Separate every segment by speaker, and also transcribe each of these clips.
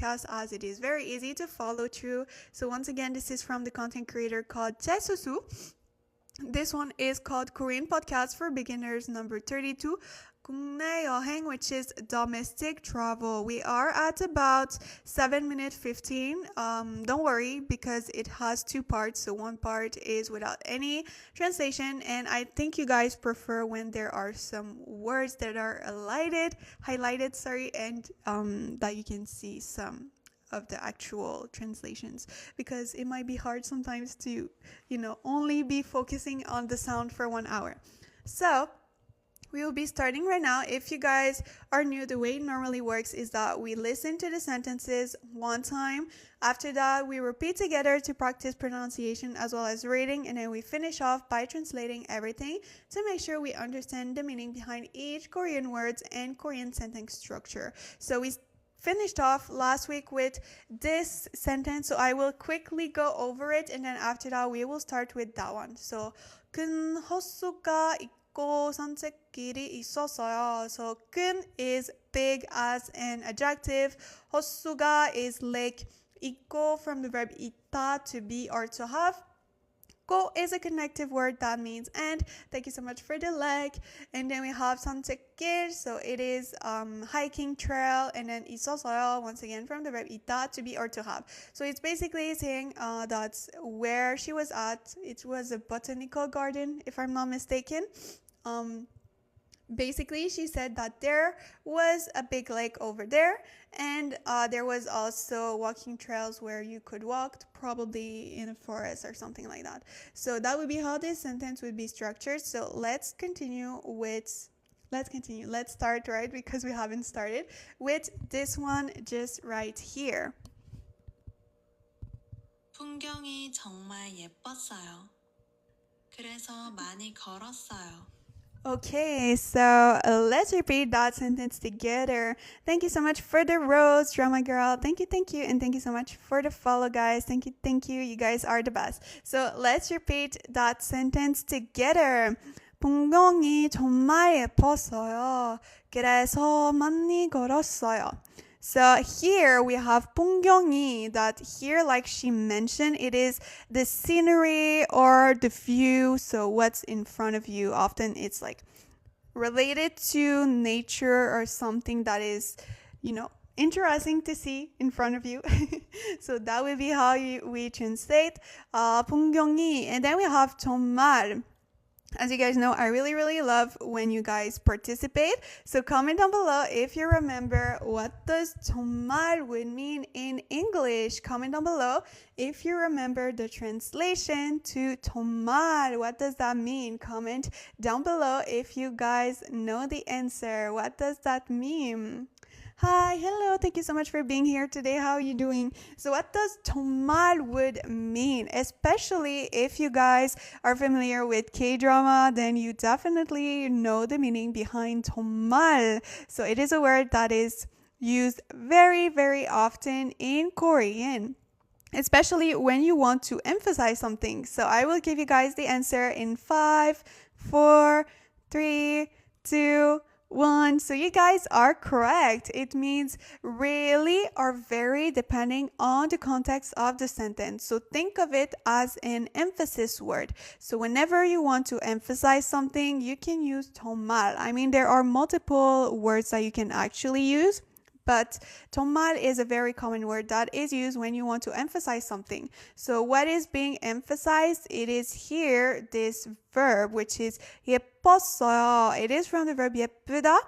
Speaker 1: podcast as it is very easy to follow through. So once again, this is from the content creator called Chesusu. This one is called Korean Podcast for Beginners number 32. 국내 여행, which is domestic travel. We are at about 7 minutes 15. Don't worry because it has two parts. So one part is without any translation, and I think you guys prefer when there are some words that are highlighted, and that you can see some of the actual translations, because it might be hard sometimes to, only be focusing on the sound for 1 hour. So we will be starting right now. If you guys are new, the way it normally works is that we listen to the sentences one time. After that, we repeat together to practice pronunciation as well as reading, and then we finish off by translating everything to make sure we understand the meaning behind each Korean words and Korean sentence structure. So we finished off last week with this sentence, so I will quickly go over it, and then after that we will start with that one. So 큰 호수가 있고 산책길이 있었어요. So 큰 is big as an adjective. 호수가 is lake. 있고 from the verb 있다, to be or to have. Go is a connective word that means and. Thank you so much for the like. And then we have 산책길, so it is hiking trail. And then 있었어요, once again from the verb 있다, to be or to have. So it's basically saying that's where she was at. It was a botanical garden, if I'm not mistaken. Basically, she said that there was a big lake over there, and there was also walking trails where you could walk, probably in a forest or something like that. So that would be how this sentence would be structured. So let's start, right? Because we haven't started with this one just right here.
Speaker 2: 풍경이 정말 예뻤어요. 그래서 많이 걸었어요.
Speaker 1: Okay, so let's repeat that sentence together. Thank you so much for the rose, drama girl. Thank you. And thank you so much for the follow, guys. Thank you. You guys are the best. So let's repeat that sentence together. 풍경이 정말 예뻤어요. 그래서 많이 걸었어요. So here we have 풍경이, that here, like she mentioned, it is the scenery or the view. So what's in front of you. Often it's like related to nature or something that is, interesting to see in front of you. So that would be how we translate 풍경이. And then we have 정말. As you guys know, I really, really love when you guys participate. So comment down below if you remember what does 정말 would mean in English. Comment down below if you remember the translation to 정말. What does that mean? Comment down below if you guys know the answer. What does that mean? Hi, hello, thank you so much for being here today. How are you doing? So what does 정말 would mean? Especially if you guys are familiar with K-drama, then you definitely know the meaning behind 정말. So it is a word that is used very, very often in Korean, especially when you want to emphasize something. So I will give you guys the answer in 5, 4, 3, 2, 1. So you guys are correct. It means really or very, depending on the context of the sentence. So think of it as an emphasis word. So whenever you want to emphasize something, you can use 정말. I mean, there are multiple words that you can actually use, but 정말 is a very common word that is used when you want to emphasize something. So what is being emphasized? It is here this verb, which is 예뻤어요. It is from the verb 예쁘다.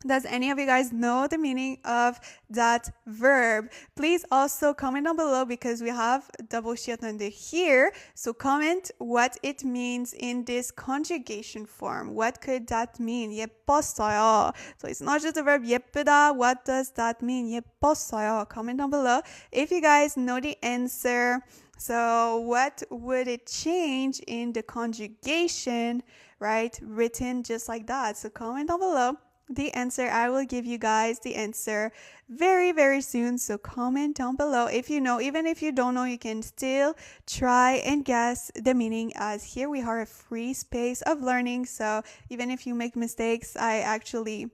Speaker 1: Does any of you guys know the meaning of that verb? Please also comment down below, because we have double 시였는데 here. So comment what it means in this conjugation form. What could that mean? 예뻤어요. So it's not just the verb 예쁘다. What does that mean? 예뻤어요. Comment down below if you guys know the answer. So what would it change in the conjugation, right? Written just like that. So comment down below the answer. I will give you guys the answer very, very soon. So comment down below if you know. Even if you don't know, you can still try and guess the meaning, as here we are a free space of learning. So even if you make mistakes, I actually,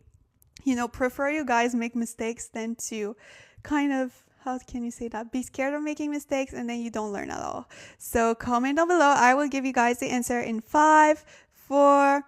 Speaker 1: prefer you guys make mistakes than to kind of, how can you say that? Be scared of making mistakes and then you don't learn at all. So comment down below. I will give you guys the answer in 5, 4,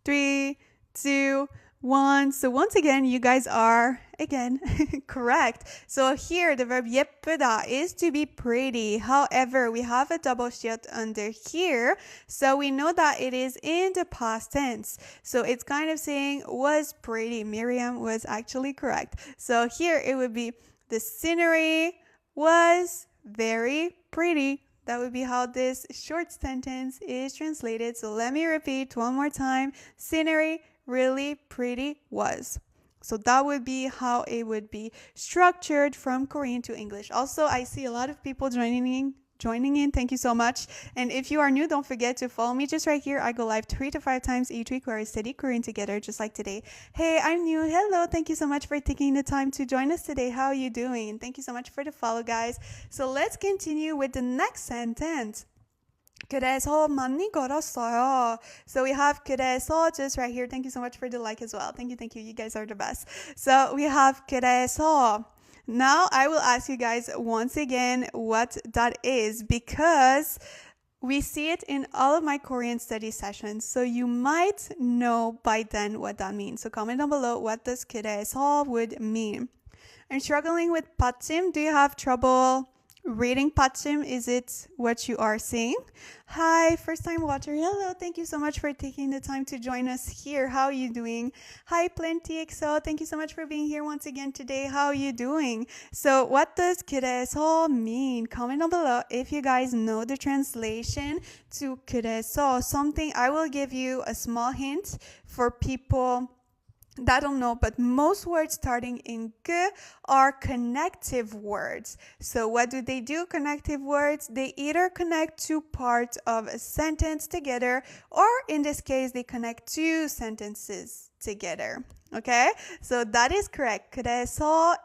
Speaker 1: 3, 2, 1. So once again, you guys are, again, correct. So here, the verb 예쁘다 is to be pretty. However, we have a double 시옷 under here. So we know that it is in the past tense. So it's kind of saying was pretty. Miriam was actually correct. So here it would be the scenery was very pretty. That would be how this short sentence is translated. So let me repeat one more time. Scenery really pretty was. So that would be how it would be structured from Korean to English. Also, I see a lot of people joining in. Thank you so much. And if you are new, don't forget to follow me just right here. I go live 3 to 5 times each week where I study Korean together, just like today. Hey, I'm new. Hello. Thank you so much for taking the time to join us today. How are you doing? Thank you so much for the follow, guys. So let's continue with the next sentence. 그래서 많이 걸었어요. So we have 그래서 just right here. Thank you so much for the like as well. Thank you. You guys are the best. So we have 그래서. Now I will ask you guys once again what that is, because we see it in all of my Korean study sessions. So you might know by then what that means. So comment down below, what does 그래서 would mean? I'm struggling with 받침. Do you have trouble reading 받침? Is it what you are saying? Hi, first time watcher. Hello, thank you so much for taking the time to join us here. How are you doing? Hi, Plenty XO. Thank you so much for being here once again today. How are you doing? So what does 그래서 mean? Comment down below if you guys know the translation to 그래서. Something I will give you a small hint for people that don't know, but most words starting in g are connective words. So what do? Connective words, they either connect two parts of a sentence together, or in this case, they connect two sentences together. Okay, so that is correct. 그래서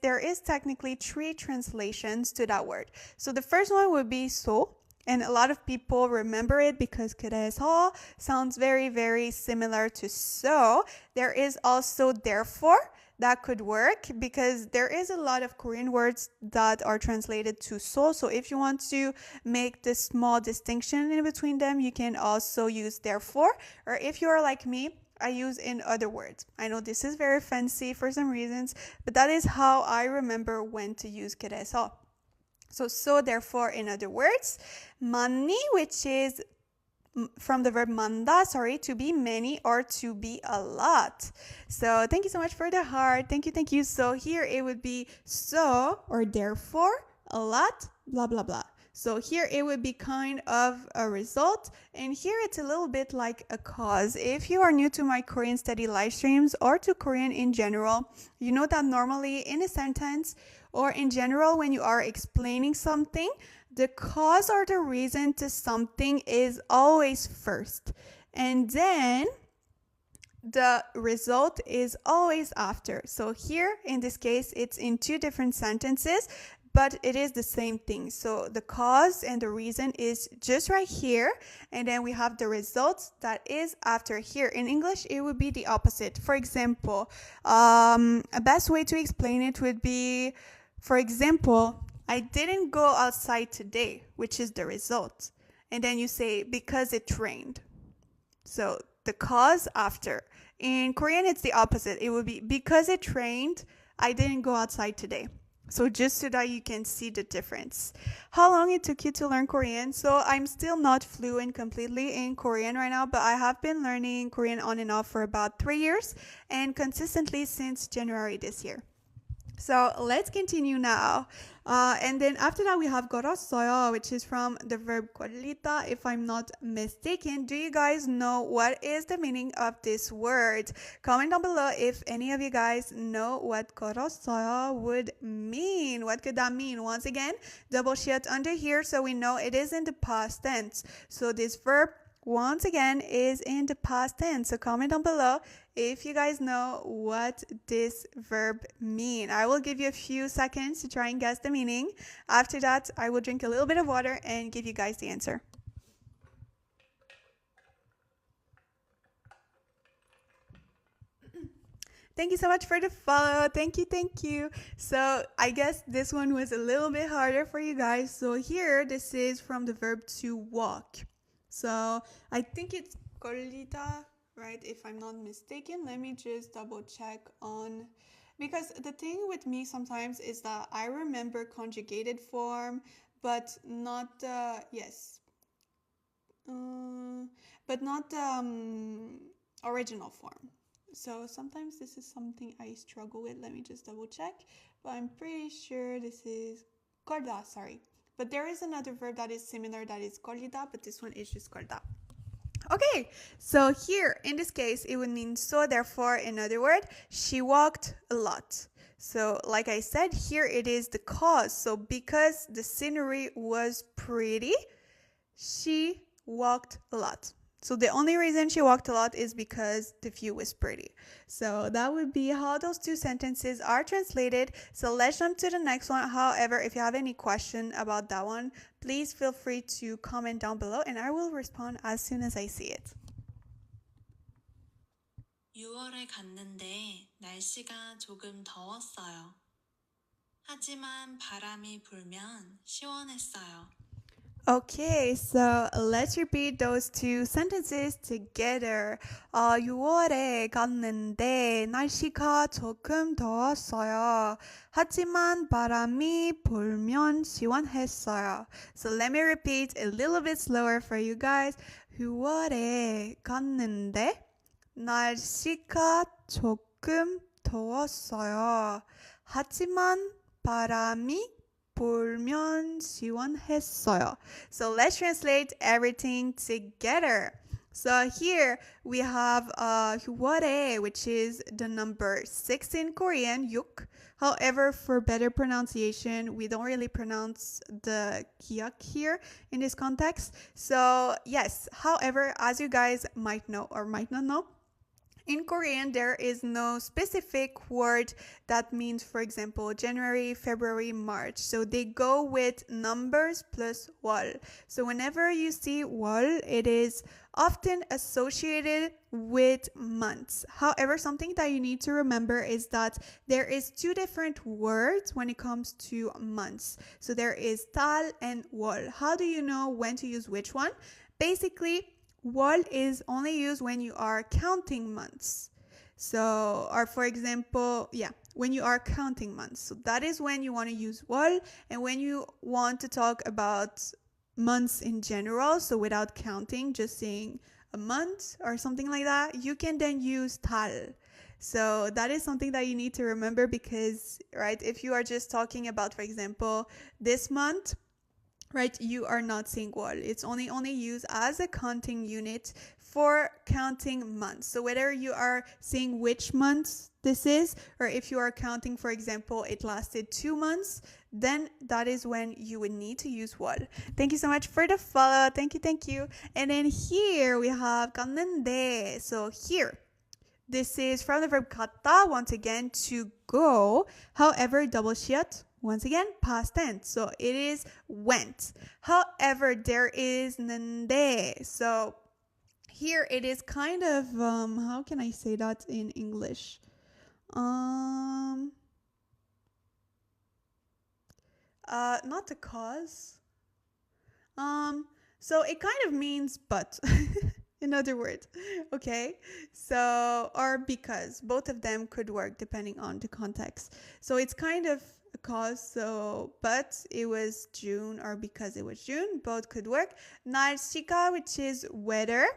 Speaker 1: there is technically 3 translations to that word. So the first one would be so. And a lot of people remember it because 그래서 sounds very, very similar to so. There is also therefore. That could work because there is a lot of Korean words that are translated to so. So if you want to make this small distinction in between them, you can also use therefore. Or if you are like me, I use in other words. I know this is very fancy for some reasons, but that is how I remember when to use 그래서. So therefore, in other words, 많이, which is from the verb 많다, to be many or to be a lot. So thank you so much for the heart. Thank you. So here it would be so or therefore, a lot, blah, blah, blah. So here it would be kind of a result, and here it's a little bit like a cause. If you are new to my Korean study live streams or to Korean in general, you know that normally in a sentence or in general when you are explaining something, the cause or the reason to something is always first, and then the result is always after. So here in this case, it's in 2 different sentences, but it is the same thing. So the cause and the reason is just right here, and then we have the result that is after here. In English, it would be the opposite. For example, a best way to explain it would be, for example, I didn't go outside today, which is the result. And then you say, because it rained. So the cause after. In Korean, it's the opposite. It would be, because it rained, I didn't go outside today. So just so that you can see the difference. How long it took you to learn Korean? So I'm still not fluent completely in Korean right now, but I have been learning Korean on and off for about 3 years and consistently since January this year. So let's continue now. And then after that, we have 걸었어요, which is from the verb 걸리다, if I'm not mistaken. Do you guys know what is the meaning of this word? Comment down below if any of you guys know what 걸었어요 would mean. What could that mean? Once again, double shift under here, so we know it is in the past tense. So this verb, once again, is in the past tense. So comment down below if you guys know what this verb mean. I will give you a few seconds to try and guess the meaning. After that, I will drink a little bit of water and give you guys the answer. Thank you so much for the follow. Thank you, thank you. So I guess this one was a little bit harder for you guys. So here, this is from the verb to walk. So I think it's 걸리다, right? If I'm not mistaken, let me just double check on, because the thing with me sometimes is that I remember conjugated form, but not yes, but not original form. So sometimes this is something I struggle with. Let me just double check. But I'm pretty sure this is 걸다, sorry. But there is another verb that is similar that is 걸리다, but this one is just 걸다. Okay, so here, in this case, it would mean so, therefore, in other words, she walked a lot. So, like I said, here it is the cause. So, because the scenery was pretty, she walked a lot. So the only reason she walked a lot is because the view was pretty. So that would be how those two sentences are translated. So let's jump to the next one. However, if you have any question about that one, please feel free to comment down below and I will respond as soon as I see it.
Speaker 2: 6월에 갔는데 날씨가 조금 더웠어요. 하지만 바람이 불면 시원했어요.
Speaker 1: Okay, so let's repeat those two sentences together. 6월에 갔는데 날씨가 조금 더웠어요. 하지만 바람이 불면 시원했어요. So let me repeat a little bit slower for you guys. 6월에 갔는데 날씨가 조금 더웠어요. 하지만 바람이 불면 시원했어요. So let's translate everything together. So here we have 6월에, which is the number 6 in Korean, 6. However, for better pronunciation, we don't really pronounce the kiak here in this context. So yes, however, as you guys might know or might not know, in Korean, there is no specific word that means, for example, January, February, March. So they go with numbers plus 월. So whenever you see 월, it is often associated with months. However, something that you need to remember is that there is two different words when it comes to months. So there is 달 and 월. How do you know when to use which one? Basically, 월 is only used when you are counting months. So, or for example, when you are counting months. So that is when you want to use 월. And when you want to talk about months in general, so without counting, just saying a month or something like that, you can then use 달. So that is something that you need to remember because, right, if you are just talking about, for example, this month, right, you are not saying 월. It's only used as a counting unit for counting months. So whether you are saying which month this is, or if you are counting, for example, it lasted 2 months, then that is when you would need to use 월. Thank you so much for the follow. Thank you. And then here we have 갔는데. So here, this is from the verb 갔다, once again, to go. However, double shiat, once again, past tense. So it is went. However, there is 는데. So here it is kind of, how can I say that in English? Not the cause. So it kind of means but. In other words, okay? So, or because. Both of them could work depending on the context. So it's kind of a cause, so, but it was June, or because it was June, both could work. 날씨가, which is weather.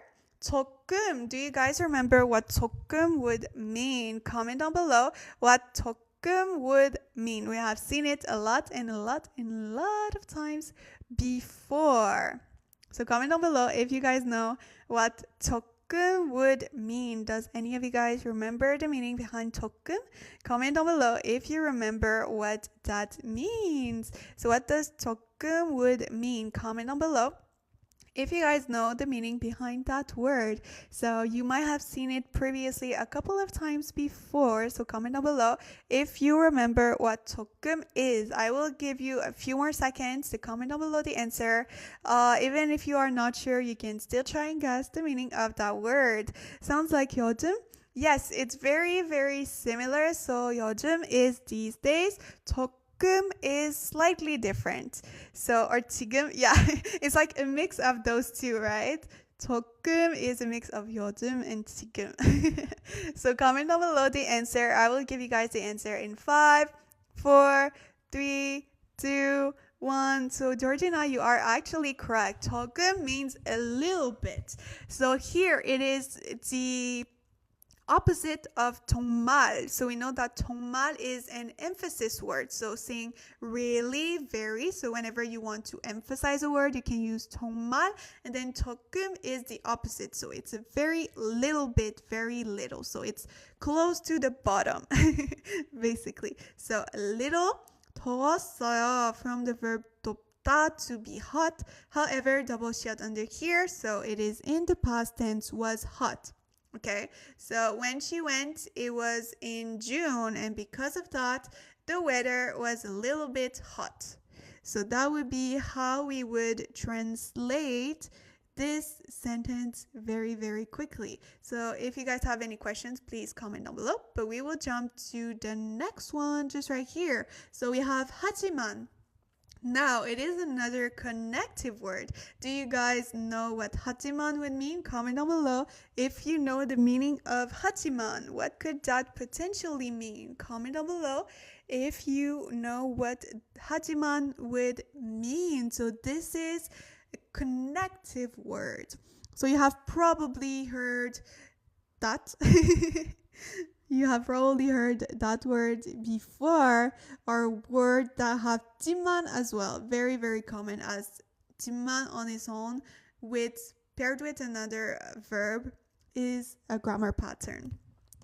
Speaker 1: 조금, do you guys remember what 조금 would mean? Comment down below what 조금 would mean. We have seen it a lot of times before. So comment down below if you guys know what 조금 would mean. Does any of you guys remember the meaning behind 조금? Comment down below if you remember what that means. So what does 조금 would mean? Comment down below if you guys know the meaning behind that word. So you might have seen it previously a couple of times before. So comment down below if you remember what 조금 is. I will give you a few more seconds to comment down below the answer. Even if you are not sure, you can still try and guess the meaning of that word. Sounds like 요즘 Yes, it's very, very similar. So 요즘 is these days. 조금 is slightly different. So, or 지금, yeah, it's like a mix of those two, right? 조금 is a mix of 요즘 and 지금. So comment down below the answer. I will give you guys the answer in 5, 4, 3, 2, 1. So Georgina, you are actually correct. 조금 means a little bit. So here it is the opposite of 정말. So we know that 정말 is an emphasis word. So saying really, very. So whenever you want to emphasize a word, you can use 정말. And then 조금 is the opposite. So it's a very little bit, very little. So it's close to the bottom, basically. So a little. 더웠어요 from the verb 덥다, to be hot. However, double shot under here. So it is in the past tense, was hot. Okay, so when she went, it was in June, and because of that, the weather was a little bit hot. So that would be how we would translate this sentence very, very quickly. So if you guys have any questions, please comment down below. But we will jump to the next one just right here. So we have 하지만. Now, it is another connective word. Do you guys know what 하지만 would mean? Comment down below if you know the meaning of 하지만. What could that potentially mean? Comment down below if you know what 하지만 would mean. So this is a connective word. So you have probably heard that. You have probably heard that word before, or word that have 지만 as well. Very, very common, as 지만 on its own paired with another verb is a grammar pattern.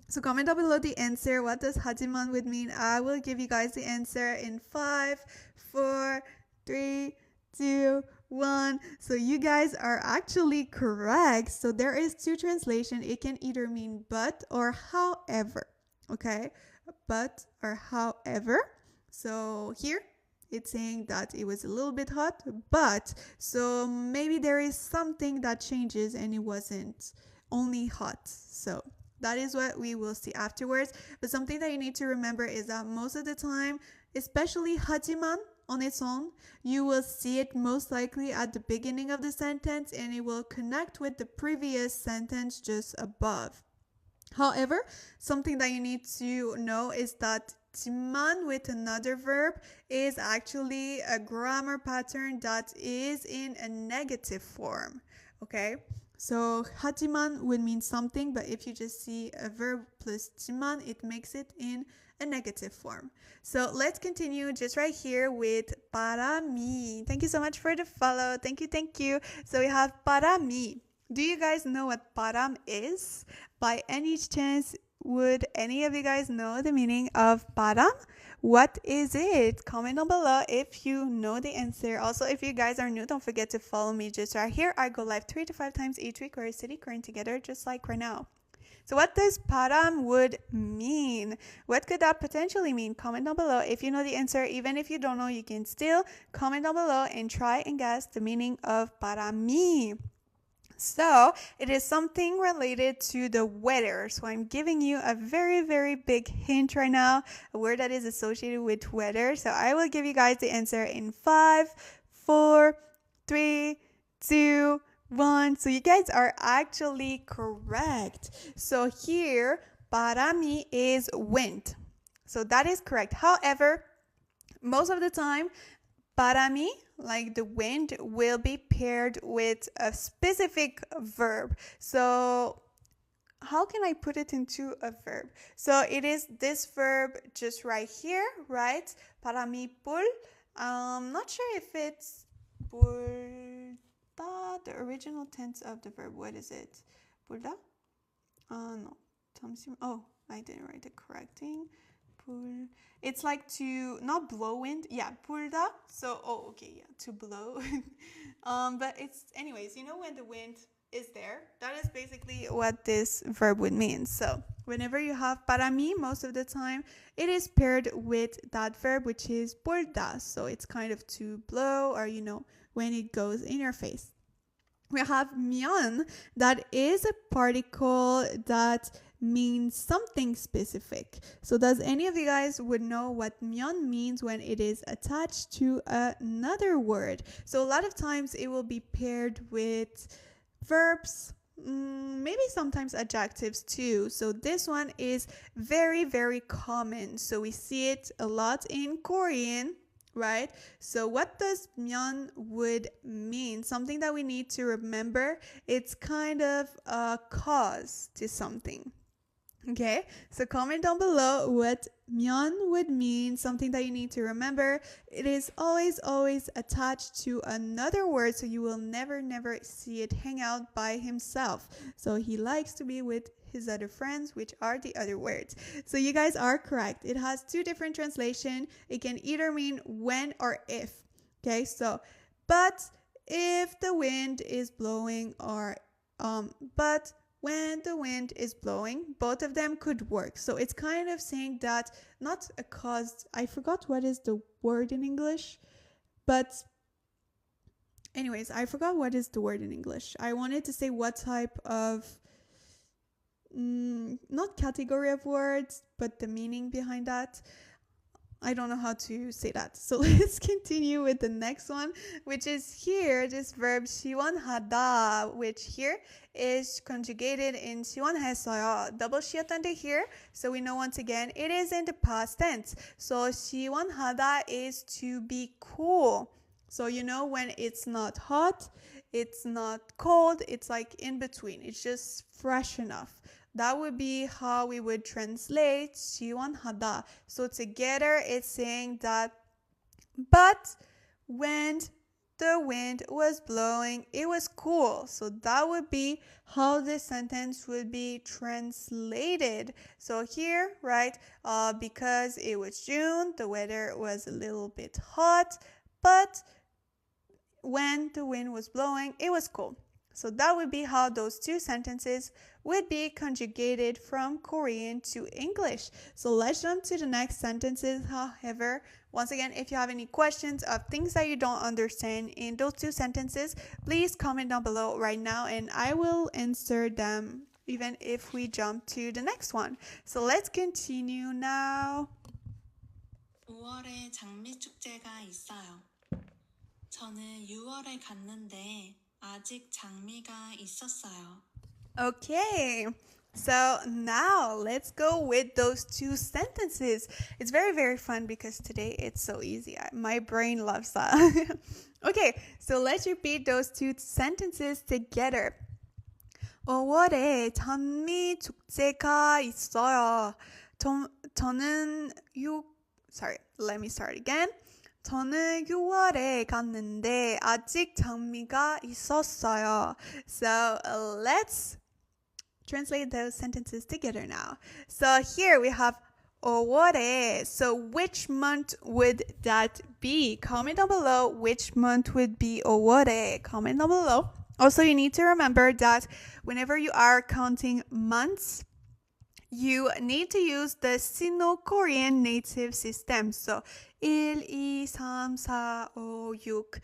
Speaker 1: So comment down below the answer. What does 하지만 would mean? I will give you guys the answer in 5, 4, 3, 2, 1. So you guys are actually correct. So there is two translation. It can either mean but or however. Okay, but or however. So here it's saying that it was a little bit hot, but so maybe there is something that changes and it wasn't only hot. So that is what we will see afterwards. But something that you need to remember is that most of the time, especially 하지만 on its own, you will see it most likely at the beginning of the sentence, and it will connect with the previous sentence just above. However, something that you need to know is that 지만 with another verb is actually a grammar pattern that is in a negative form. Okay, so 하지만 would mean something, but if you just see a verb plus 지만, it makes it in a negative form. So let's continue just right here with 바람이. Thank you so much for the follow. Thank you, thank you. So we have 바람이. Do you guys know what 바람 is? By any chance, would any of you guys know the meaning of 바람? What is it? Comment down below if you know the answer. Also, if you guys are new, don't forget to follow me just right here. I go live 3 to 5 times each week. We're city current together, just like right now. So what does 바람 would mean? What could that potentially mean? Comment down below if you know the answer. Even if you don't know, you can still comment down below and try and guess the meaning of 바람이. So it is something related to the weather. So I'm giving you a very, very big hint right now, a word that is associated with weather. So I will give you guys the answer in 5, 4, 3, 2, 1. So you guys are actually correct. So here, 바람이 is wind. So that is correct. However, most of the time, 바람이, like the wind, will be paired with a specific verb. So how can I put it into a verb? So it is this verb just right here, right? 바람이 불. Not sure if it's 불다, the original tense of the verb. What is it? 불다? No. 잠시만. Oh, I didn't write the correct thing. 불. It's like to not blow wind. Yeah, 불다. So, okay, yeah, to blow. But it's, anyways, you know when the wind is there, that is basically what this verb would mean. So, whenever you have 바람이, most of the time, it is paired with that verb, which is 불다. So, it's kind of to blow, or, you know, when it goes in your face. We have 면, that is a particle that means something specific. So does any of you guys would know what 면 means when it is attached to another word? So a lot of times it will be paired with verbs, maybe sometimes adjectives too. So this one is very, very common. So we see it a lot in Korean, right? So what does 면 would mean? Something that we need to remember. It's kind of a cause to something. Okay, so comment down below what 면 would mean, something that you need to remember. It is always, always attached to another word, so you will never, never see it hang out by himself. So he likes to be with his other friends, which are the other words. So you guys are correct. It has two different translations. It can either mean when or if. Okay, so, but if the wind is blowing or, but when the wind is blowing, both of them could work. So it's kind of saying that, not a cause, I forgot what is the word in English, but anyways, I forgot what is the word in English. I wanted to say what type of, not category of words, but the meaning behind that. I don't know how to say that. So let's continue with the next one, which is here, this verb 시원하다, which here is conjugated in 시원했어요. Double 시였던데 here. So we know once again, it is in the past tense. So 시원하다 is to be cool. So you know when it's not hot, it's not cold, it's like in between. It's just fresh enough. That would be how we would translate 시원하다. So together it's saying that, but when the wind was blowing, it was cool. So that would be how this sentence would be translated. So here, right, because it was June, the weather was a little bit hot, but when the wind was blowing, it was cool. So that would be how those two sentences would be conjugated from Korean to English. So let's jump to the next sentences. However, once again, if you have any questions of things that you don't understand in those two sentences, please comment down below right now and I will answer them even if we jump to the next one. So let's continue now.
Speaker 2: 5월에 장미 축제가 있어요. 저는 6월에 갔는데 아직 장미가 있었어요.
Speaker 1: Okay, so now let's go with those two sentences. It's very, very fun because today it's so easy. My brain loves that. Okay, so let's repeat those two sentences together. 5월에 장미 축제가 있어요. Let me start again. 저는 6월에 갔는데 아직 장미가 있었어요. So let's translate those sentences together now. So here we have 5월에. So which month would that be? Comment down below which month would be 5월에. Comment down below. Also, you need to remember that whenever you are counting months, you need to use the Sino-Korean native system. So 1, 2, 3, 4, 5, 6.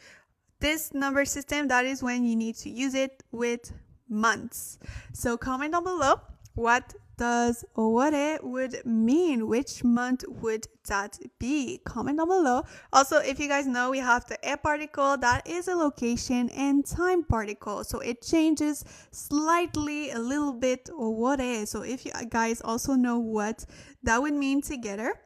Speaker 1: This number system, that is when you need to use it with months. So comment down below, what does 5월에 would mean? Which month would that be? Comment down below. Also, if you guys know, we have the 에 particle, that is a location, and time particle. So it changes slightly a little bit 5월에. So if you guys also know what that would mean together,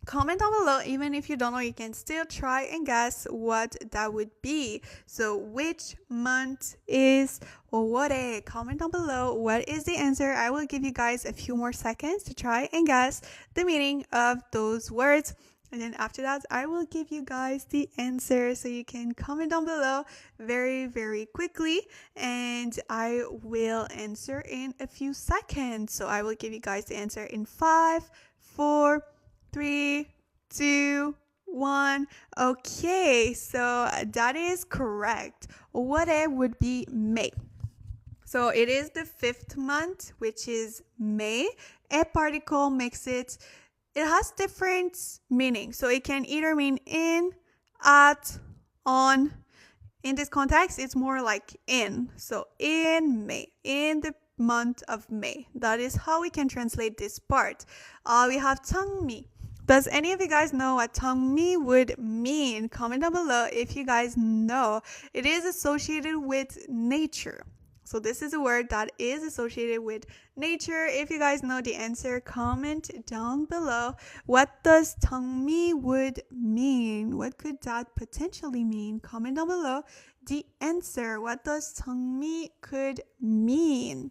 Speaker 1: comment down below. Even if you don't know, you can still try and guess what that would be. So which month is 5월에? Comment down below what is the answer. I will give you guys a few more seconds to try and guess the meaning of those words. And then after that, I will give you guys the answer. So you can comment down below very, very quickly. And I will answer in a few seconds. So I will give you guys the answer in 5, 4, 3, 2, 1. Okay, so that is correct. 5월에 would be May. So it is the 5th month, which is May. A particle makes it has different meanings. So it can either mean in, at, on. In this context, it's more like in. So in May, in the month of May. That is how we can translate this part. We have Changmi. Does any of you guys know what Changmi would mean? Comment down below if you guys know. It is associated with nature. So this is a word that is associated with nature. If you guys know the answer, comment down below. What does Changmi would mean? What could that potentially mean? Comment down below the answer. What does Changmi could mean?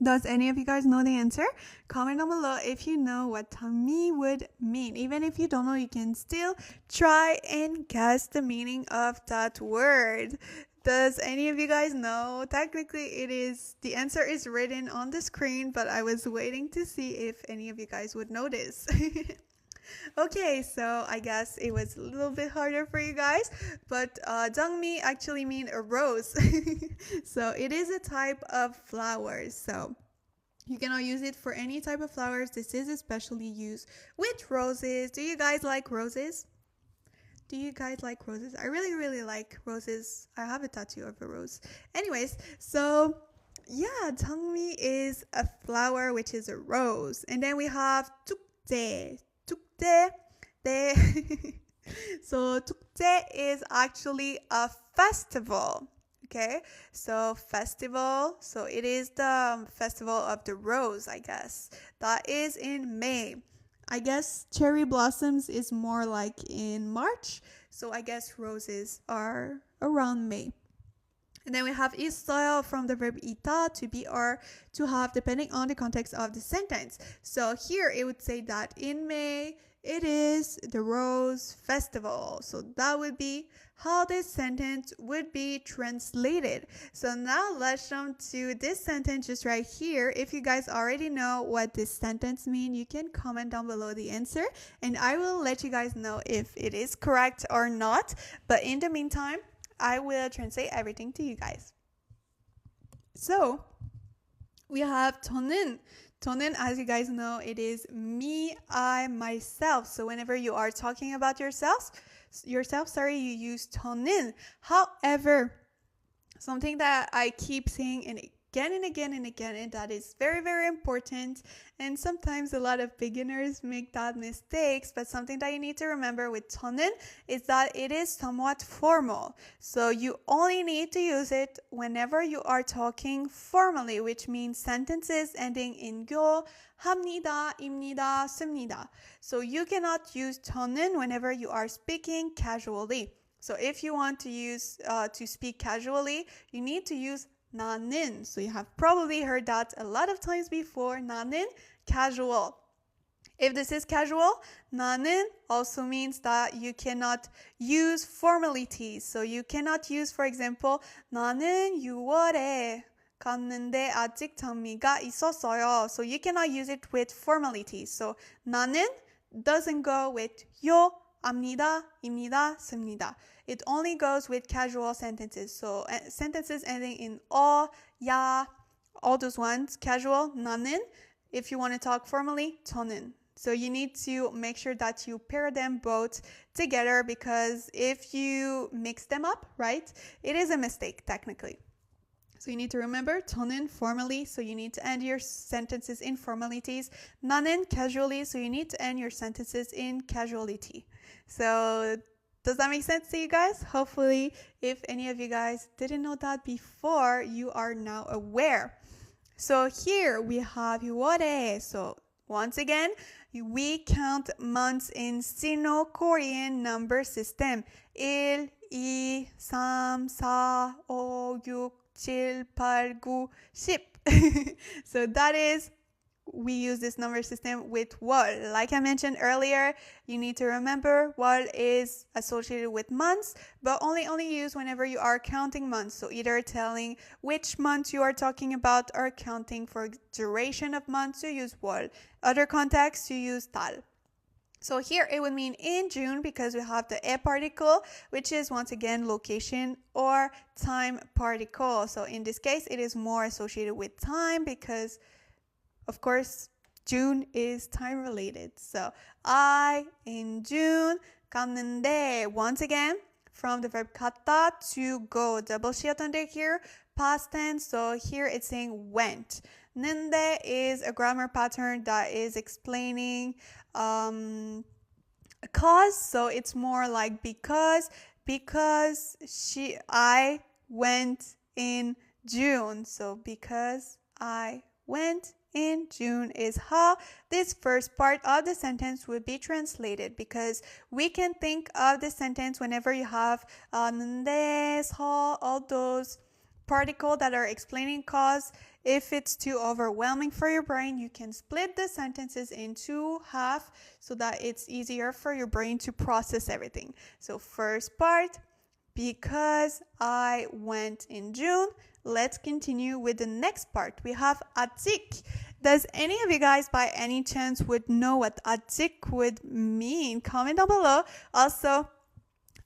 Speaker 1: Does any of you guys know the answer? Comment down below if you know what Changmi would mean. Even if you don't know, you can still try and guess the meaning of that word. Does any of you guys know? Technically, the answer is written on the screen, but I was waiting to see if any of you guys would notice. Okay, so I guess it was a little bit harder for you guys, but Jangmi actually mean a rose. So it is a type of flowers. So you cannot use it for any type of flowers. This is especially used with roses. Do you guys like roses? Do you guys like roses? I really, really like roses. I have a tattoo of a rose. Anyways, so yeah, Jangmi is a flower, which is a rose. And then we have tukje. Tukje. So tukje is actually a festival. Okay, so festival. So it is the festival of the rose, I guess. That is in May. I guess cherry blossoms is more like in March. So I guess roses are around May. And then we have 있어요 from the verb 있다, to be or to have, depending on the context of the sentence. So here it would say that in May, it is the Rose Festival. So that would be how this sentence would be translated. So now let's jump to this sentence just right here. If you guys already know what this sentence means, you can comment down below the answer and I will let you guys know if it is correct or not. But in the meantime, I will translate everything to you guys. So we have 저는. 저는, as you guys know, it is me, I, myself. So whenever you are talking about yourself, you use 저는. However, something that I keep saying again and again and again, and that is very, very important. And sometimes a lot of beginners make that mistakes, but something that you need to remember with 저는 is that it is somewhat formal. So you only need to use it whenever you are talking formally, which means sentences ending in 교, 합니다, 입니다, 씁니다. So you cannot use 저는 whenever you are speaking casually. So if you want to use to speak casually, you need to use 나는. So you have probably heard that a lot of times before. 나는 casual. If this is casual, 나는 also means that you cannot use formalities. So you cannot use, for example, 나는 6월에 갔는데 아직 장미가 있었어요. So you cannot use it with formalities. So 나는 doesn't go with 요, 압니다, 입니다, 씁니다. It only goes with casual sentences. So sentences ending in 어, 야, all those ones, casual, 나는. If you want to talk formally, 저는. So you need to make sure that you pair them both together, because if you mix them up, right, it is a mistake technically. So you need to remember 저는 formally, so you need to end your sentences in formalities. 나는 casually, so you need to end your sentences in casuality. So does that make sense to you guys? Hopefully, if any of you guys didn't know that before, you are now aware. So here we have 6월에. So once again, we count months in Sino-Korean number system. 1, 2, 3, 4, 5, 6, 7, 8, 9, 10. So that is, we use this number system with 월. Like I mentioned earlier, you need to remember 월 is associated with months, but only used whenever you are counting months. So either telling which month you are talking about or counting for duration of months, you use 월. Other contexts, you use 달. So here it would mean in June, because we have the 에 particle, which is once again location or time particle. So in this case, it is more associated with time because, of course, June is time related. So I in June 갔는데, once again, from the verb 갔다 to go. Double shield under here, past tense. So here it's saying went. 는데 is a grammar pattern that is explaining cause. So it's more like because I went in June. So because I went in June is how this first part of the sentence would be translated, because we can think of the sentence whenever you have 는데, 서, all those particles that are explaining cause. If it's too overwhelming for your brain, you can split the sentences into half so that it's easier for your brain to process everything. So first part, because I went in June. Let's continue with the next part. We have 아직. Does any of you guys by any chance would know what 아직 would mean? Comment down below. Also,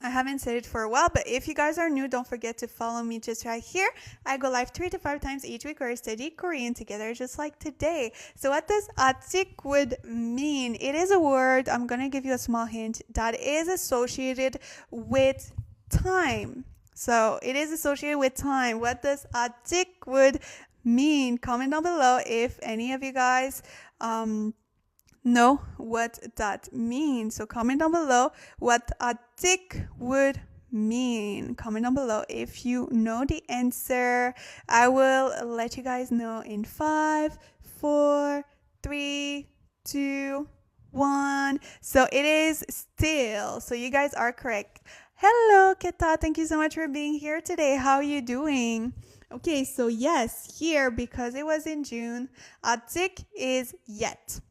Speaker 1: I haven't said it for a while, but if you guys are new, don't forget to follow me just right here. I go live 3 to 5 times each week where I study Korean together just like today. So what does 아직 would mean? It is a word, I'm going to give you a small hint, that is associated with time. So it is associated with time. What does 아직 would mean? Comment down below if any of you guys know what that means. So comment down below what 아직 would mean. Comment down below if you know the answer. I will let you guys know in 5, 4, 3, 2, 1. So it is still. So you guys are correct. Hello, Keta. Thank you so much for being here today. How are you doing? Okay, so yes, here, because it was in June, 아직 is yet.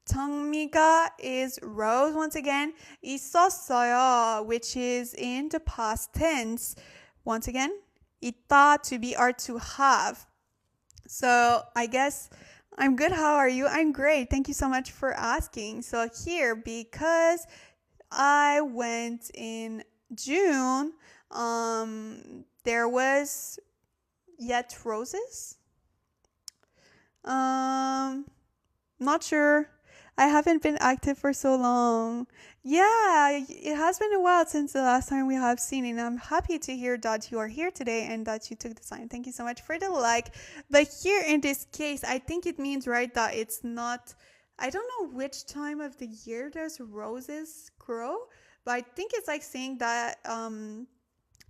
Speaker 1: 정미가 is rose once again. 있었어요, which is in the past tense. Once again, 있다, to be or to have. So I guess I'm good. How are you? I'm great. Thank you so much for asking. So here, because I went in June, there was yet roses. Not sure. I haven't been active for so long. Yeah, it has been a while since the last time we have seen, and I'm happy to hear that you are here today and that you took the time. Thank you so much for the like. But here in this case, I think it means, right, that it's not, I don't know which time of the year there's roses grow, but I think it's like saying that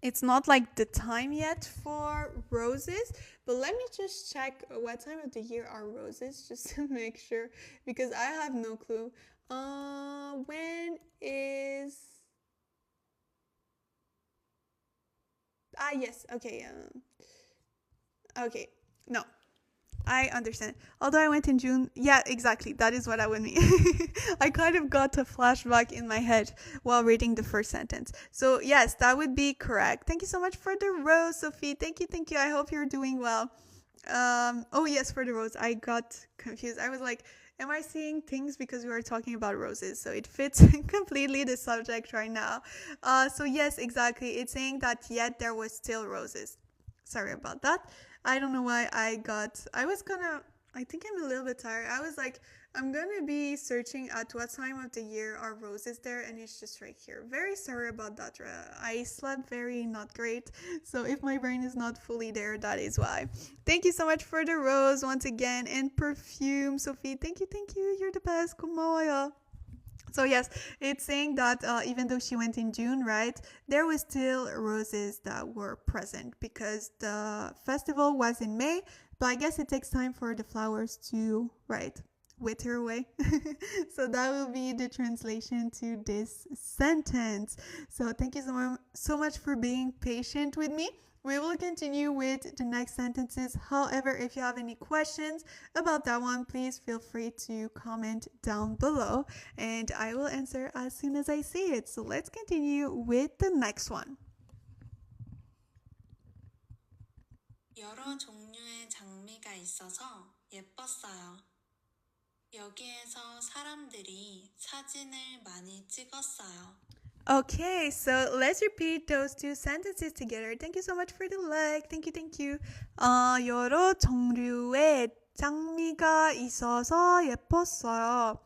Speaker 1: it's not like the time yet for roses. But let me just check what time of the year are roses, just to make sure, because I have no clue. When is... yes, okay. Okay, no. I understand. Although I went in June. Yeah, exactly. That is what I would mean. I kind of got a flashback in my head while reading the first sentence. So yes, that would be correct. Thank you so much for the rose, Sophie. Thank you. Thank you. I hope you're doing well. Oh yes, for the rose. I got confused. I was like, am I seeing things because we are talking about roses? So it fits completely the subject right now. So yes, exactly. It's saying that yet there was still roses. Sorry about that. I don't know why I think I'm a little bit tired. I was like, I'm gonna be searching at what time of the year are roses there, and it's just right here. Very sorry about that. I slept very not great, so if my brain is not fully there, that is why. Thank you so much for the rose once again, and perfume, Sophie. Thank you. You're the best. 고마워요. So yes, it's saying that even though she went in June, right, there was still roses that were present because the festival was in May, but I guess it takes time for the flowers to, right, wither away. So that will be the translation to this sentence. So thank you so much for being patient with me. We will continue with the next sentences. However, if you have any questions about that one, please feel free to comment down below and I will answer as soon as I see it. So let's continue with the next one.
Speaker 2: 여러 종류의 장미가 있어서 예뻤어요. 여기에서 사람들이 사진을 많이 찍었어요.
Speaker 1: Okay, so let's repeat those two sentences together. Thank you so much for the like. Thank you. 여러 종류의 장미가 있어서 예뻤어요.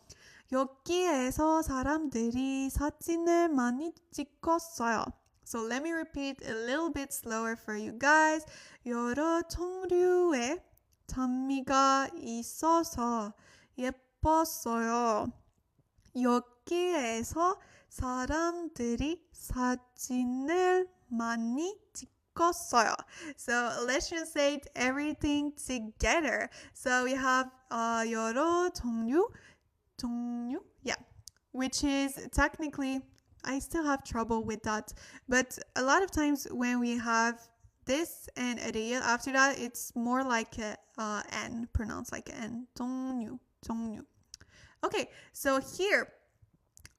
Speaker 1: 여기에서 사람들이 사진을 많이 찍었어요. So let me repeat a little bit slower for you guys. 여러 종류의 장미가 있어서 예뻤어요. 여기에서 사람들이 사진을 많이 찍었어요. So let's translate everything together. So we have 여러 종류, yeah, which is technically, I still have trouble with that. But a lot of times when we have this and a real after that, it's more like a N, pronounced like an. 종류. Okay, so here,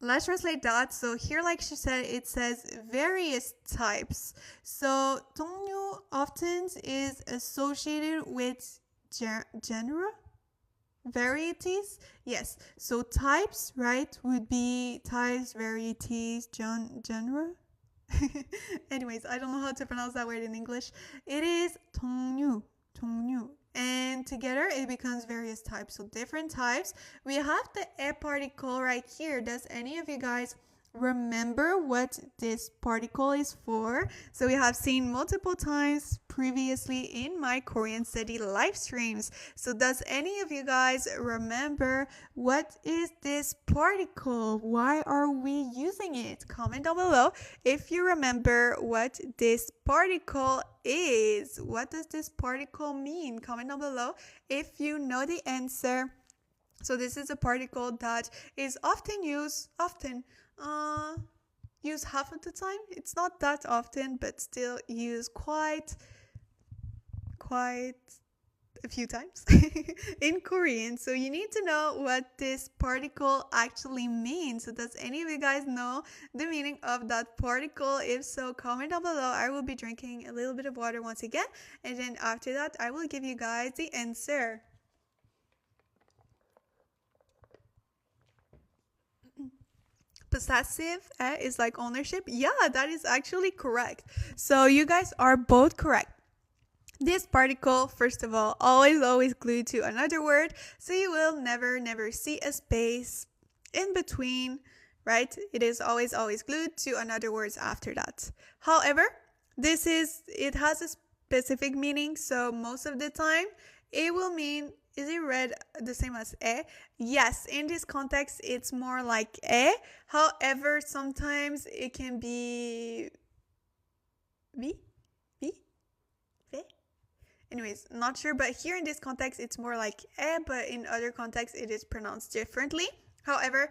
Speaker 1: let's translate that. So here, like she said, it says various types. So 종류 often is associated with genre, varieties. Yes, so types, right, would be types, varieties, genre. Anyways, I don't know how to pronounce that word in English. It is 종류. And together it becomes various types. So different types. We have the e particle right here. Does any of you guys remember what this particle is for? So we have seen multiple times previously in my Korean study live streams. So does any of you guys remember what is this particle? Why are we using it? Comment down below if you remember what this particle is. What does this particle mean? Comment down below if you know the answer. So this is a particle that is often used half of the time. It's not that often, but still used quite a few times in Korean. So you need to know what this particle actually means. So does any of you guys know the meaning of that particle? If so, comment down below. I will be drinking a little bit of water once again, and then after that I will give you guys the answer. Possessive is like ownership. Yeah, that is actually correct. So you guys are both correct. This particle, first of all, always glued to another word, so you will never see a space in between, right? It is always glued to another words after that. However, it has a specific meaning, so most of the time it will mean, is it read the same as e? Yes, in this context it's more like e. However, sometimes it can be vi. Anyways, not sure, but here in this context it's more like e, but in other contexts it is pronounced differently. However,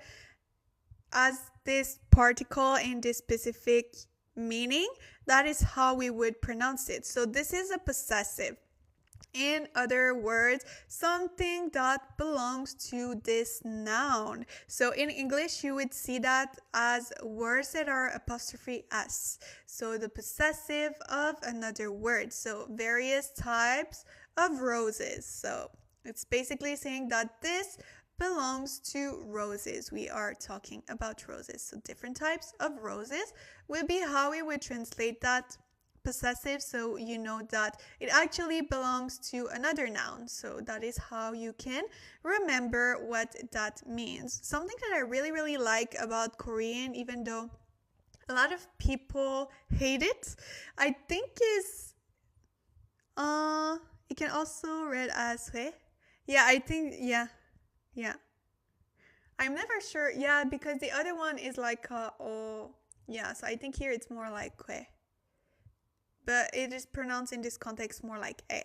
Speaker 1: as this particle in this specific meaning, that is how we would pronounce it. So this is a possessive. In other words, something that belongs to this noun. So in English, you would see that as words that are apostrophe s. So the possessive of another word. So various types of roses. So it's basically saying that this belongs to roses. We are talking about roses. So different types of roses will be how we would translate that possessive, so you know that it actually belongs to another noun. So that is how you can remember what that means. Something that I really like about Korean, even though a lot of people hate it, I think is it can also read as 회. Yeah, I think yeah. I'm never sure. Yeah, because the other one is like oh yeah, so I think here it's more like 회. But it is pronounced in this context more like e.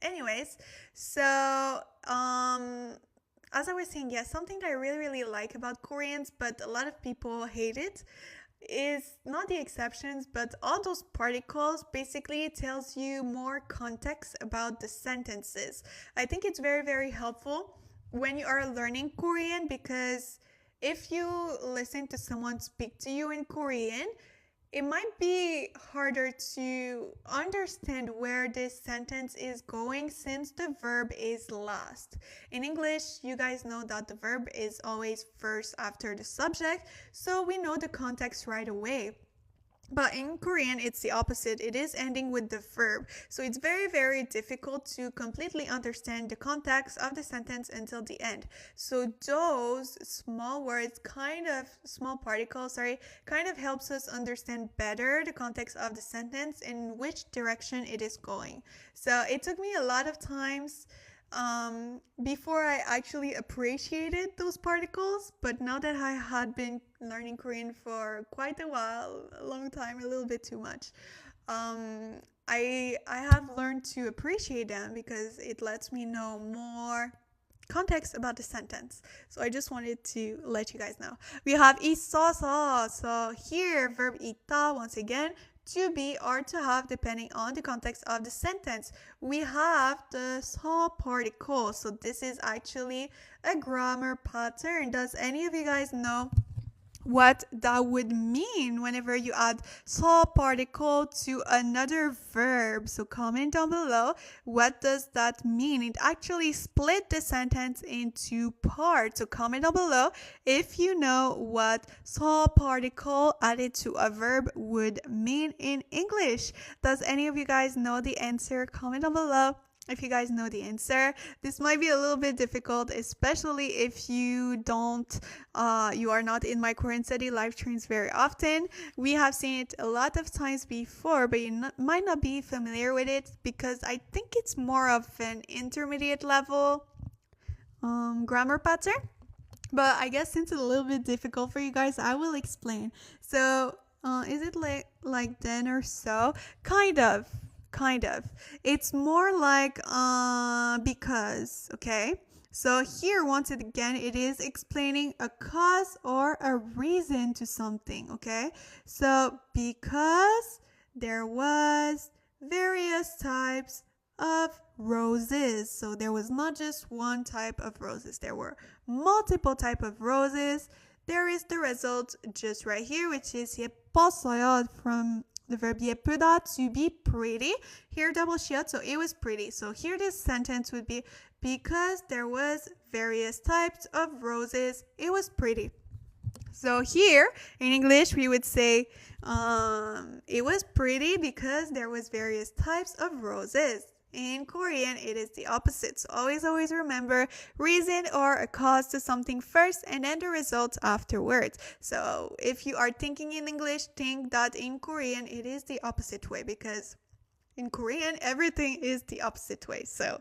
Speaker 1: Anyways, so as I was saying, yes, something that I really like about Koreans, but a lot of people hate it, is not the exceptions, but all those particles basically tells you more context about the sentences. I think it's very helpful when you are learning Korean, because if you listen to someone speak to you in Korean, it might be harder to understand where this sentence is going since the verb is last. In English, you guys know that the verb is always first after the subject, so we know the context right away. But in Korean, it's the opposite. It is ending with the verb. So it's very, very difficult to completely understand the context of the sentence until the end. So those small words, small particles, kind of helps us understand better the context of the sentence and which direction it is going. So it took me a lot of times before I actually appreciated those particles, but now that I had been learning Korean for quite a while, a long time, a little bit too much, I have learned to appreciate them because it lets me know more context about the sentence. So I just wanted to let you guys know. We have 있어서. So here, verb 있다, once again, to be or to have depending on the context of the sentence. We have the 서 particle. So this is actually a grammar pattern. Does any of you guys know what that would mean whenever you add 서 particle to another verb? So comment down below, what does that mean? It actually split the sentence into parts. So comment down below if you know what 서 particle added to a verb would mean in English. Does any of you guys know the answer? Comment down below if you guys know the answer. This might be a little bit difficult, especially if you are not in my Korean study live streams very often. We have seen it a lot of times before, but you might not be familiar with it because I think it's more of an intermediate level grammar pattern. But I guess since it's a little bit difficult for you guys, I will explain. So is it like then or so? Kind of. It's more like because, okay? So here, once again, it is explaining a cause or a reason to something, okay? So because there was various types of roses. So there was not just one type of roses. There were multiple type of roses. There is the result just right here, which is 예뻤어요 from the verb 예쁘다, to be pretty. Here double shield, so it was pretty. So here this sentence would be because there was various types of roses, it was pretty. So here in English we would say it was pretty because there was various types of roses. In Korean, it is the opposite. So always remember reason or a cause to something first and then the result afterwards. So if you are thinking in English, think that in Korean, it is the opposite way because in Korean, everything is the opposite way. So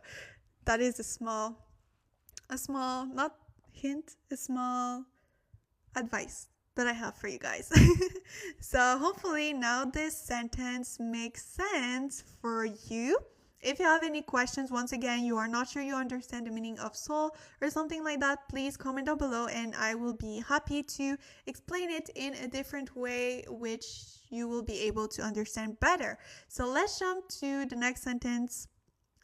Speaker 1: that is a small, not hint, a small advice that I have for you guys. So hopefully now this sentence makes sense for you. If you have any questions, once again, you are not sure you understand the meaning of soul or something like that, please comment down below and I will be happy to explain it in a different way, which you will be able to understand better. So let's jump to the next sentence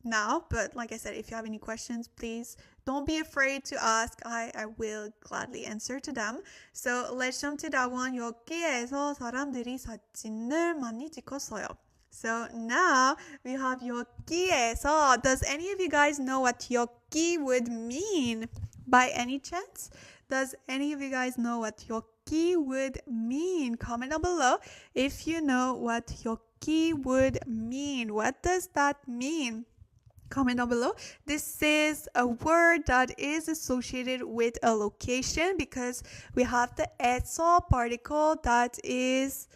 Speaker 1: now. But like I said, if you have any questions, please don't be afraid to ask. I will gladly answer to them. So let's jump to that one. 여기에서 사람들이 사진을 많이 찍었어요. So now we have 여기에서. Does any of you guys know what 여기 would mean by any chance? Does any of you guys know what 여기 would mean? Comment down below if you know what 여기 would mean. What does that mean? Comment down below. This is a word that is associated with a location because we have the 에서 particle that is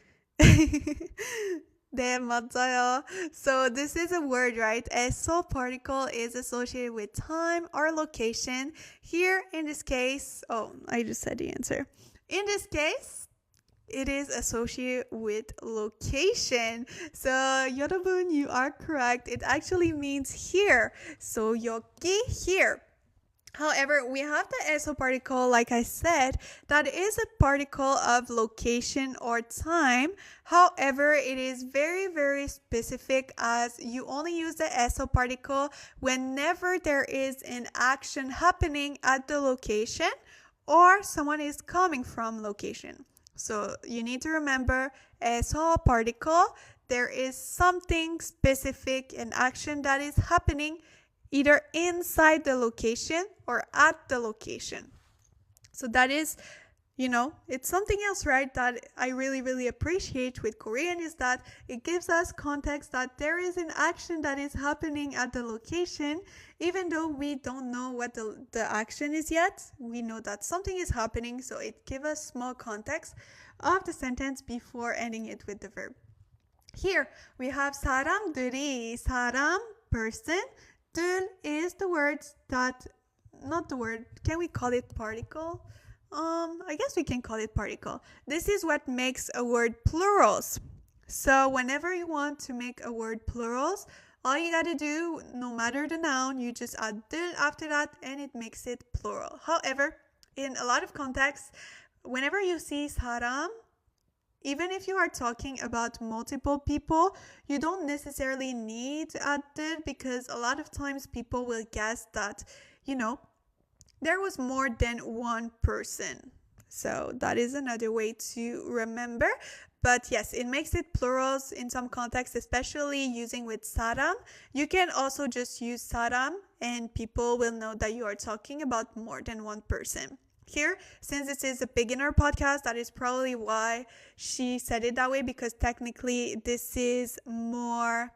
Speaker 1: 네, 맞아요. So this is a word, right? 에서 particle is associated with time or location. Here, in this case, I just said the answer. In this case, it is associated with location. So 여러분, you are correct. It actually means here. So 여기, here. However, we have the eso particle, like I said, that is a particle of location or time. However, it is very specific as you only use the eso particle whenever there is an action happening at the location or someone is coming from location. So you need to remember eso particle, there is something specific, an action that is happening either inside the location or at the location. So that is It's something else, right, that I really, really appreciate with Korean is that it gives us context that there is an action that is happening at the location, even though we don't know what the action is yet. We know that something is happening, so it gives us small context of the sentence before ending it with the verb. Here we have 사람들이, 사람, person. 들 is the words that, not the word, can we call it particle? I guess we can call it particle. This is what makes a word plurals. So whenever you want to make a word plurals, all you gotta do, no matter the noun, you just add 들 after that and it makes it plural. However, in a lot of contexts, whenever you see 사람, even if you are talking about multiple people, you don't necessarily need to add 들 because a lot of times people will guess that, there was more than one person. So that is another way to remember. But yes, it makes it plurals in some contexts, especially using with 사람. You can also just use 사람 and people will know that you are talking about more than one person. Here, since this is a beginner podcast, that is probably why she said it that way, because technically this is more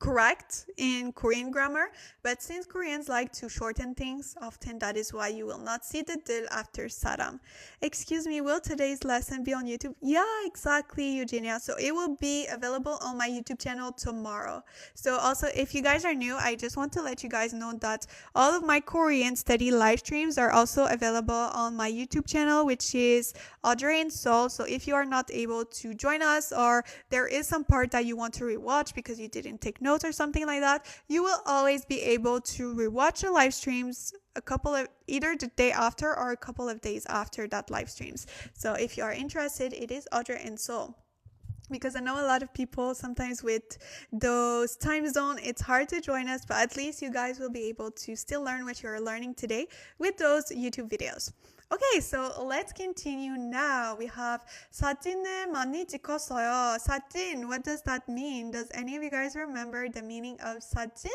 Speaker 1: correct in Korean grammar, but since Koreans like to shorten things, often that is why you will not see the 들 after 사람. Excuse me, will today's lesson be on YouTube? Yeah, exactly, Eugenia. So it will be available on my YouTube channel tomorrow. So also, if you guys are new, I just want to let you guys know that all of my Korean study live streams are also available on my YouTube channel, which is Audrey in Seoul. So if you are not able to join us, or there is some part that you want to rewatch because you didn't take notes or something like that, you will always be able to rewatch the live streams either the day after or a couple of days after that live streams. So if you are interested, it is Audrey in Seoul. Because I know a lot of people sometimes with those time zone, it's hard to join us, but at least you guys will be able to still learn what you're learning today with those YouTube videos. Okay, so let's continue now. We have 사진을 많이 찍었어요. 사진, what does that mean? Does any of you guys remember the meaning of 사진?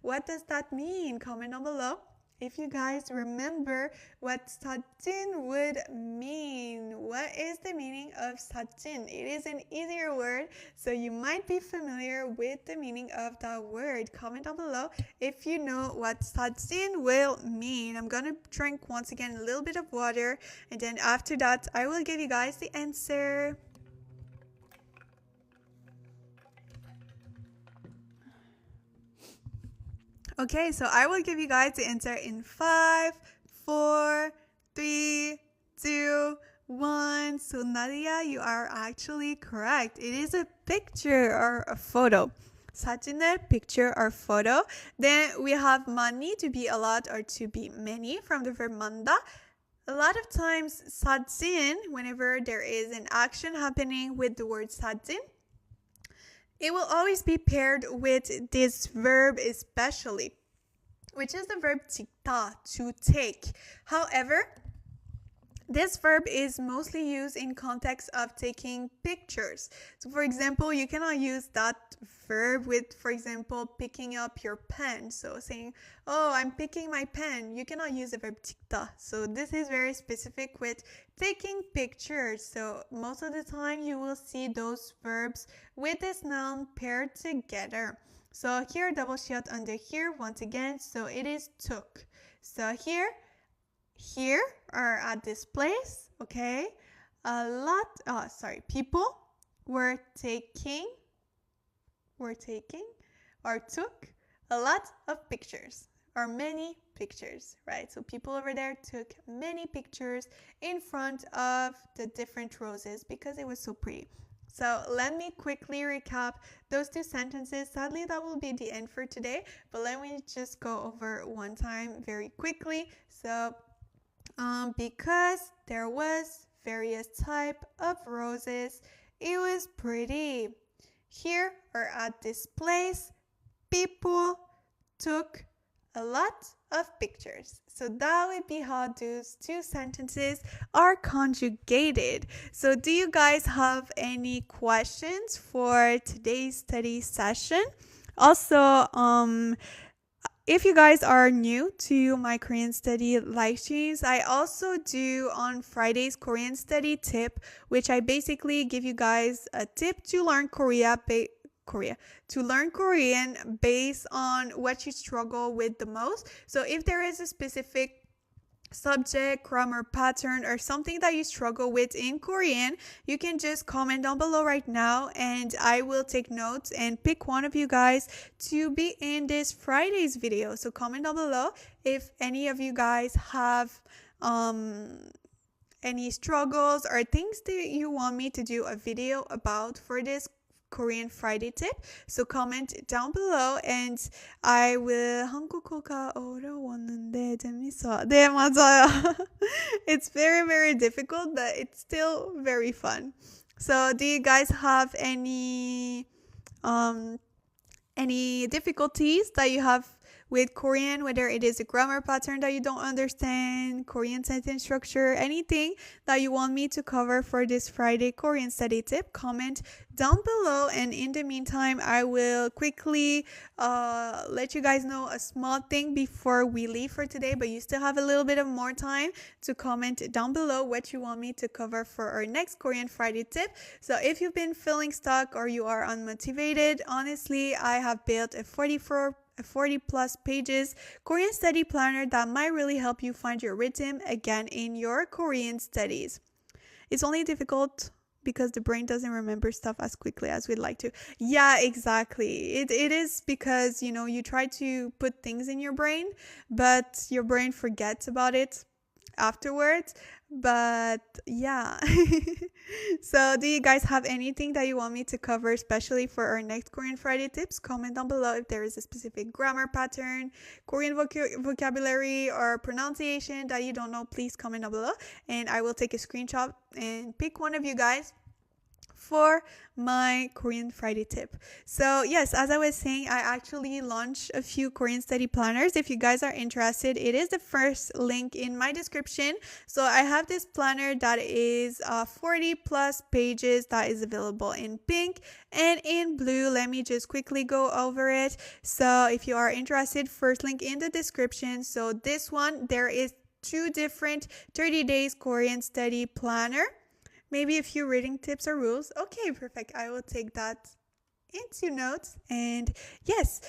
Speaker 1: What does that mean? Comment down below if you guys remember what 사진 would mean. What is the meaning of 사진? It is an easier word, so you might be familiar with the meaning of that word. Comment down below if you know what 사진 will mean. I'm gonna drink once again a little bit of water, and then after that, I will give you guys the answer. Okay, so I will give you guys the answer in 5, 4, 3, 2, 1. So Nadia, you are actually correct. It is a picture or a photo. 사진을, picture or photo. Then we have 많이, to be a lot or to be many, from the verb 만다. A lot of times 사진, whenever there is an action happening with the word 사진, it will always be paired with this verb especially, which is the verb 찍다, to take. However, this verb is mostly used in context of taking pictures. So for example, you cannot use that verb with, for example, picking up your pen. So saying, oh, I'm picking my pen. You cannot use the verb 찍다. So this is very specific with taking pictures. So most of the time you will see those verbs with this noun paired together. So here, double shield under here once again. So it is took. So here or at this place, okay, people were taking or took a lot of pictures or many pictures, right? So people over there took many pictures in front of the different roses because it was so pretty. So let me quickly recap those two sentences. Sadly, that will be the end for today, but let me just go over one time very quickly. So because there was various type of roses, it was pretty. Here or at this place, people took a lot of pictures. So that would be how those two sentences are conjugated. So do you guys have any questions for today's study session? Also, if you guys are new to my Korean study live streams, I also do on Fridays Korean study tip, which I basically give you guys a tip to learn to learn Korean based on what you struggle with the most. So if there is a specific subject, grammar pattern, or something that you struggle with in Korean, you can just comment down below right now and I will take notes and pick one of you guys to be in this Friday's video. So comment down below if any of you guys have any struggles or things that you want me to do a video about for this Korean Friday tip. So comment down below and I will. 한국어가 어려웠는데 재밌어. 네, 맞아요. It's very, very difficult, but it's still very fun. So do you guys have any difficulties that you have with Korean, whether it is a grammar pattern that you don't understand, Korean sentence structure, anything that you want me to cover for this Friday Korean study tip, comment down below. And in the meantime, I will quickly let you guys know a small thing before we leave for today, but you still have a little bit of more time to comment down below what you want me to cover for our next Korean Friday tip. So if you've been feeling stuck or you are unmotivated, honestly, I have built a 40 plus pages Korean study planner that might really help you find your rhythm again in your Korean studies. It's only difficult because the brain doesn't remember stuff as quickly as we'd like to. Yeah, exactly. It is because, you try to put things in your brain, but your brain forgets about it afterwards. But yeah. So do you guys have anything that you want me to cover, especially for our next Korean Friday tips? Comment down below if there is a specific grammar pattern, Korean vocabulary, or pronunciation that you don't know. Please comment down below and I will take a screenshot and pick one of you guys for my Korean Friday tip. So yes, as I was saying, I actually launched a few Korean study planners. If you guys are interested, it is the first link in my description. So I have this planner that is 40 plus pages that is available in pink and in blue. Let me just quickly go over it. So if you are interested, first link in the description. So this one, there is 2 different 30 days Korean study planner. Maybe a few reading tips or rules. Okay, perfect. I will take that into notes. And yes,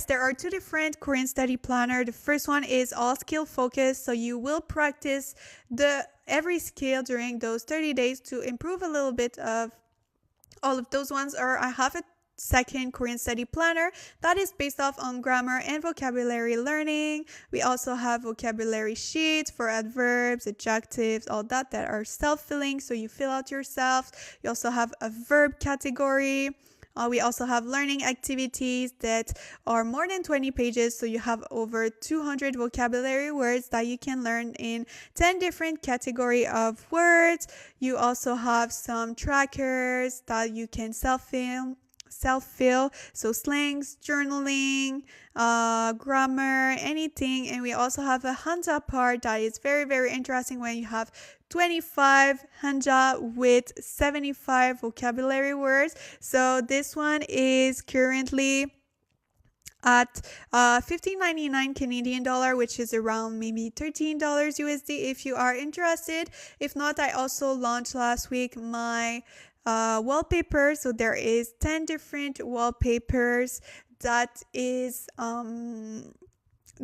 Speaker 1: there are 2 different Korean study planner. The first one is all skill focused. So you will practice every skill during those 30 days to improve a little bit of all of those ones. Or I have a second Korean study planner that is based off on grammar and vocabulary learning. We also have vocabulary sheets for adverbs, adjectives, all that are self-filling, so you fill out yourself. You also have a verb category. We also have learning activities that are more than 20 pages, so you have over 200 vocabulary words that you can learn in 10 different category of words. You also have some trackers that you can self-fill, so slangs, journaling, grammar, anything. And we also have a hanja part that is very, very interesting when you have 25 hanja with 75 vocabulary words. So this one is currently at $15.99 Canadian dollar, which is around maybe $13 USD if you are interested. If not, I also launched last week my wallpaper. So there is 10 different wallpapers that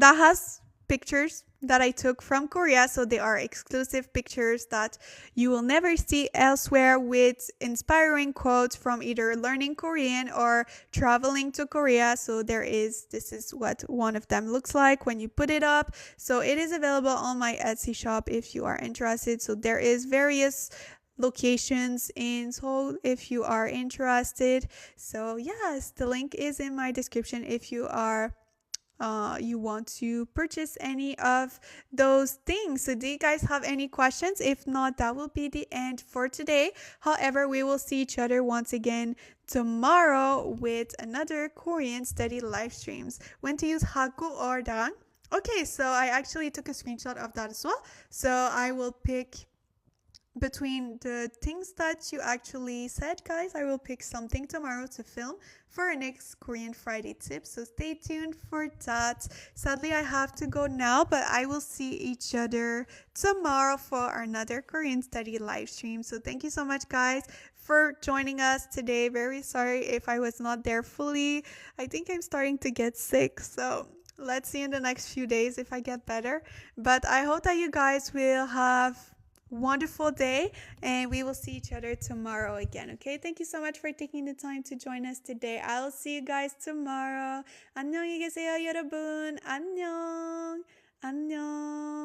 Speaker 1: has pictures that I took from Korea. So they are exclusive pictures that you will never see elsewhere, with inspiring quotes from either learning Korean or traveling to Korea. So this is what one of them looks like when you put it up. So it is available on my Etsy shop if you are interested. So there is various locations in Seoul if you are interested. So yes, the link is in my description if you want to purchase any of those things. So do you guys have any questions? If not, that will be the end for today. However, we will see each other once again tomorrow with another Korean study live streams. When to use haku or 당. Okay, so I actually took a screenshot of that as well. So I will pick between the things that you actually said, guys, I will pick something tomorrow to film for our next Korean Friday tip. So stay tuned for that. Sadly, I have to go now, but I will see each other tomorrow for another Korean study live stream. So thank you so much, guys, for joining us today. Very sorry if I was not there fully. I think I'm starting to get sick. So let's see in the next few days if I get better. But I hope that you guys will have wonderful day and we will see each other tomorrow again. Okay, thank you so much for taking the time to join us today. I'll see you guys tomorrow. 안녕히 계세요, 여러분. 안녕. 안녕.